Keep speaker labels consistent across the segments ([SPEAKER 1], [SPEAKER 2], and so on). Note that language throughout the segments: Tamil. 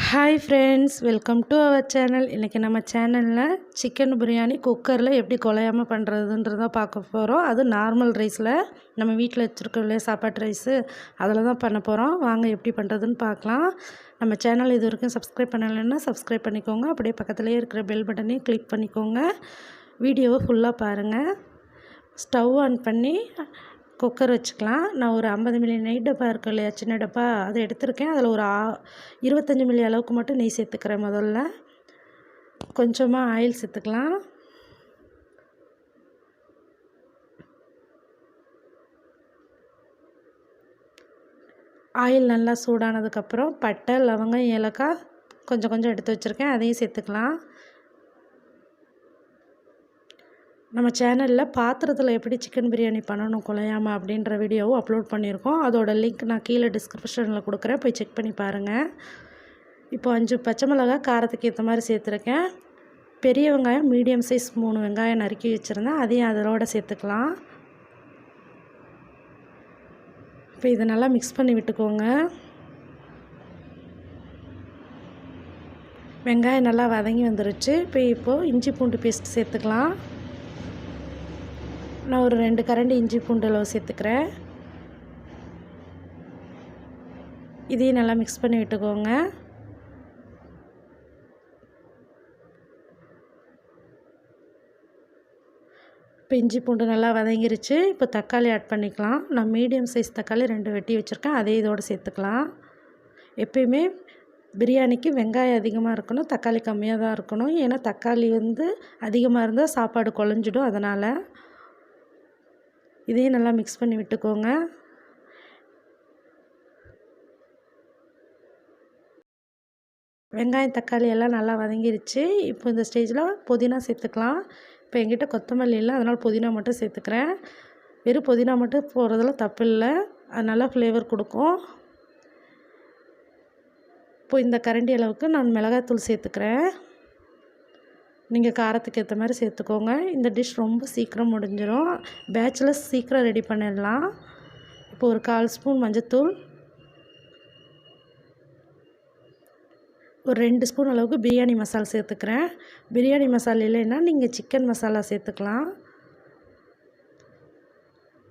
[SPEAKER 1] Hi friends, welcome to our channel. இன்றைக்கி நம்ம சேனலில் சிக்கன் பிரியாணி குக்கரில் எப்படி குலையாமல் பண்ணுறதுன்றதான் பார்க்க போகிறோம். அது நார்மல் ரைஸில் நம்ம வீட்டில் வச்சுருக்கோம் இல்லையா சாப்பாட்டு ரைஸு, அதில் தான் பண்ண போகிறோம். வாங்க எப்படி பண்ணுறதுன்னு பார்க்கலாம். நம்ம சேனல் இது வரைக்கும் சப்ஸ்கிரைப் பண்ணலைன்னா சப்ஸ்கிரைப் பண்ணிக்கோங்க. அப்படியே பக்கத்துலேயே இருக்கிற பெல் பட்டனையும் கிளிக் பண்ணிக்கோங்க. வீடியோவை ஃபுல்லாக பாருங்கள். ஸ்டவ் ஆன் பண்ணி குக்கர் வச்சுக்கலாம். நான் ஒரு 50 மில்லி நெய் டப்பா இருக்கு இல்லையா, சின்ன டப்பா, அதை எடுத்திருக்கேன். அதில் ஒரு 25 மில்லி அளவுக்கு மட்டும் நெய் சேர்த்துக்கிறேன். முதல்ல கொஞ்சமாக ஆயில் சேர்த்துக்கலாம். ஆயில் நல்லா சூடானதுக்கப்புறம் பட்டை, லவங்கம், ஏலக்காய் கொஞ்சம் கொஞ்சம் எடுத்து வச்சுருக்கேன், அதையும் சேர்த்துக்கலாம். நம்ம சேனலில் பாத்திரத்தில் எப்படி சிக்கன் பிரியாணி பண்ணணும் குலையாமல் அப்படின்ற வீடியோவும் அப்லோட் பண்ணியிருக்கோம். அதோட லிங்க் நான் கீழே டிஸ்கிரிப்ஷனில் கொடுக்குறேன், போய் செக் பண்ணி பாருங்கள். இப்போ 5 பச்சை மிளகாய் காரத்துக்கு ஏற்ற மாதிரி சேர்த்துருக்கேன். பெரிய வெங்காயம் மீடியம் சைஸ் 3 வெங்காயம் நறுக்கி வச்சுருந்தேன், அதையும் அதோட சேர்த்துக்கலாம். இப்போ இதை நல்லா மிக்ஸ் பண்ணி விட்டுக்கோங்க. வெங்காயம் நல்லா வதங்கி வந்துருச்சு. இப்போது இஞ்சி பூண்டு பேஸ்ட் சேர்த்துக்கலாம். நான் ஒரு 2 கரண்டி இஞ்சி பூண்டு அளவு சேர்த்துக்கிறேன். இதையும் நல்லா மிக்ஸ் பண்ணி விட்டுக்கோங்க. இப்போ இஞ்சி பூண்டு நல்லா வதங்கிருச்சு. இப்போ தக்காளி ஆட் பண்ணிக்கலாம். நான் மீடியம் சைஸ் தக்காளி 2 வெட்டி வச்சுருக்கேன், அதே இதோடு சேர்த்துக்கலாம். எப்பயுமே பிரியாணிக்கு வெங்காயம் அதிகமாக இருக்கணும், தக்காளி கம்மியாக தான் இருக்கணும். ஏன்னா தக்காளி அதிகமாக இருந்தால் சாப்பாடு குழஞ்சிடும். அதனால் இதையும் நல்லா மிக்ஸ் பண்ணி விட்டுக்கோங்க. வெங்காயம் தக்காளி எல்லாம் நல்லா வதங்கிருச்சு. இப்போ இந்த ஸ்டேஜில் புதினா சேர்த்துக்கலாம். இப்போ என்கிட்ட கொத்தமல்லி இல்லை, அதனால் புதினா மட்டும் சேர்த்துக்கிறேன். வெறும் புதினா மட்டும் போடுறதுல தப்பு இல்லை, அது நல்லா ஃப்ளேவர் கொடுக்கும். இப்போ இந்த கரண்டி அளவுக்கு நான் மிளகாய்த்தூள் சேர்த்துக்கிறேன். நீங்கள் காரத்துக்கு ஏற்ற மாதிரி சேர்த்துக்கோங்க. இந்த டிஷ் ரொம்ப சீக்கிரம் முடிஞ்சிடும். பேச்சுலர்ஸ் சீக்கிரம் ரெடி பண்ணிடலாம். இப்போ ஒரு 1/4 ஸ்பூன் மஞ்சத்தூள், ஒரு 2 ஸ்பூன் அளவுக்கு பிரியாணி மசாலா சேர்த்துக்கிறேன். பிரியாணி மசாலா இல்லைன்னா நீங்கள் சிக்கன் மசாலா சேர்த்துக்கலாம்.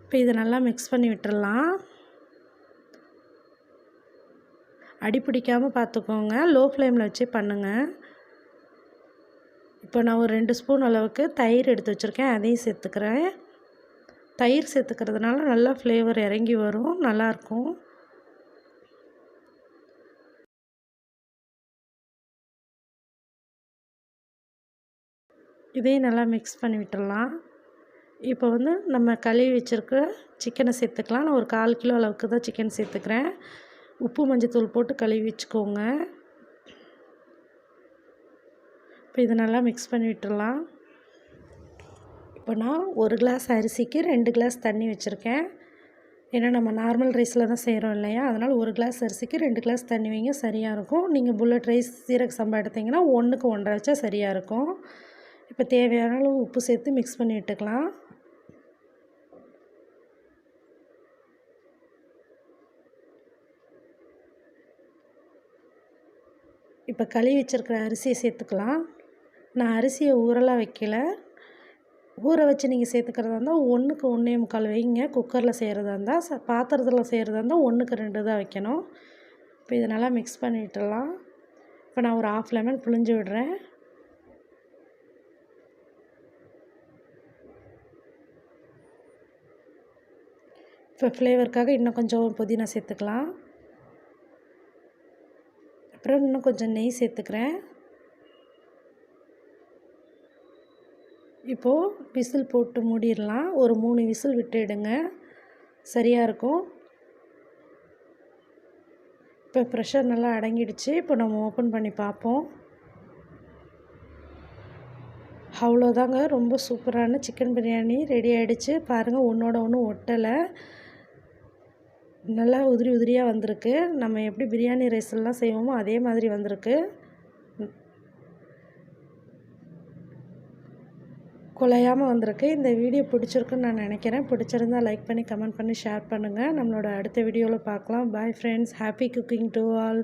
[SPEAKER 1] இப்போ இதை நல்லா மிக்ஸ் பண்ணி விட்டுடலாம். அடி பிடிக்காமல் பார்த்துக்கோங்க, லோ ஃப்ளேமில் வச்சே பண்ணுங்கள். இப்போ நான் ஒரு 2 ஸ்பூன் அளவுக்கு தயிர் எடுத்து வச்சுருக்கேன், அதையும் சேர்த்துக்கிறேன். தயிர் சேர்த்துக்கிறதுனால நல்லா ஃப்ளேவர் இறங்கி வரும், நல்லாயிருக்கும். இதையும் நல்லா மிக்ஸ் பண்ணி விட்டுடலாம். இப்போ நம்ம கழுவி வச்சுருக்க சிக்கனை சேர்த்துக்கலாம். நான் ஒரு 1/4 கிலோ அளவுக்கு தான் சிக்கன் சேர்த்துக்கிறேன். உப்பு மஞ்சத்தூள் போட்டு கழுவி வச்சுக்கோங்க. இப்போ இதை நல்லா மிக்ஸ் பண்ணி விட்டுடலாம். இப்போ நான் 1 கிளாஸ் அரிசிக்கு 2 கிளாஸ் தண்ணி வச்சுருக்கேன். ஏன்னா நம்ம நார்மல் ரைஸில் தான் செய்கிறோம் இல்லையா, அதனால் 1 கிளாஸ் அரிசிக்கு 2 கிளாஸ் தண்ணி வைங்க, சரியாக இருக்கும். நீங்கள் புல்லட் ரைஸ் சீரக சம்பா எடுத்திங்கன்னா 1க்கு 1.5 வச்சா சரியாக இருக்கும். இப்போ தேவையான அளவு உப்பு சேர்த்து மிக்ஸ் பண்ணி விட்டுக்கலாம். இப்போ கழுவி வச்சுருக்கிற அரிசியை சேர்த்துக்கலாம். நான் அரிசியை ஊறலாம் வைக்கல, ஊற வச்சு நீங்கள் சேர்த்துக்கிறதா இருந்தால் 1க்கு 1.25 வைங்க. குக்கரில் செய்கிறதா இருந்தால், பாத்திரத்தில் செய்கிறதா இருந்தால் 1க்கு 2 தான் வைக்கணும். இப்போ இதை நல்லா மிக்ஸ் பண்ணி விட்டுடலாம். இப்போ நான் ஒரு 1/2 லெமன் புழிஞ்சு விடுறேன். இப்போ ஃப்ளேவருக்காக இன்னும் கொஞ்சம் புதினா சேர்த்துக்கலாம். அப்புறம் இன்னும் கொஞ்சம் நெய் சேர்த்துக்கிறேன். இப்போது விசில் போட்டு மூடிடலாம். ஒரு 3 விசில் விட்டுடுங்க, சரியாக இருக்கும். இப்போ ப்ரெஷர் நல்லா அடங்கிடுச்சு. இப்போ நம்ம ஓப்பன் பண்ணி பார்ப்போம். அவ்வளோதாங்க, ரொம்ப சூப்பரான சிக்கன் பிரியாணி ரெடி ஆகிடுச்சு. பாருங்கள், ஒன்றோட ஒன்று ஒட்டலை, நல்லா உதிரி உதிரியாக வந்திருக்கு. நம்ம எப்படி பிரியாணி ரைஸ்லாம் செய்வோமோ அதே மாதிரி வந்திருக்கு. குலையாமல் வந்திருக்கு. இந்த வீடியோ பிடிச்சிருக்குன்னு நான் நினைக்கிறேன். பிடிச்சிருந்தால் லைக் பண்ணி, கமெண்ட் பண்ணி, ஷேர் பண்ணுங்கள். நம்மளோட அடுத்த வீடியோவில் பார்க்கலாம். Bye friends, happy cooking to all.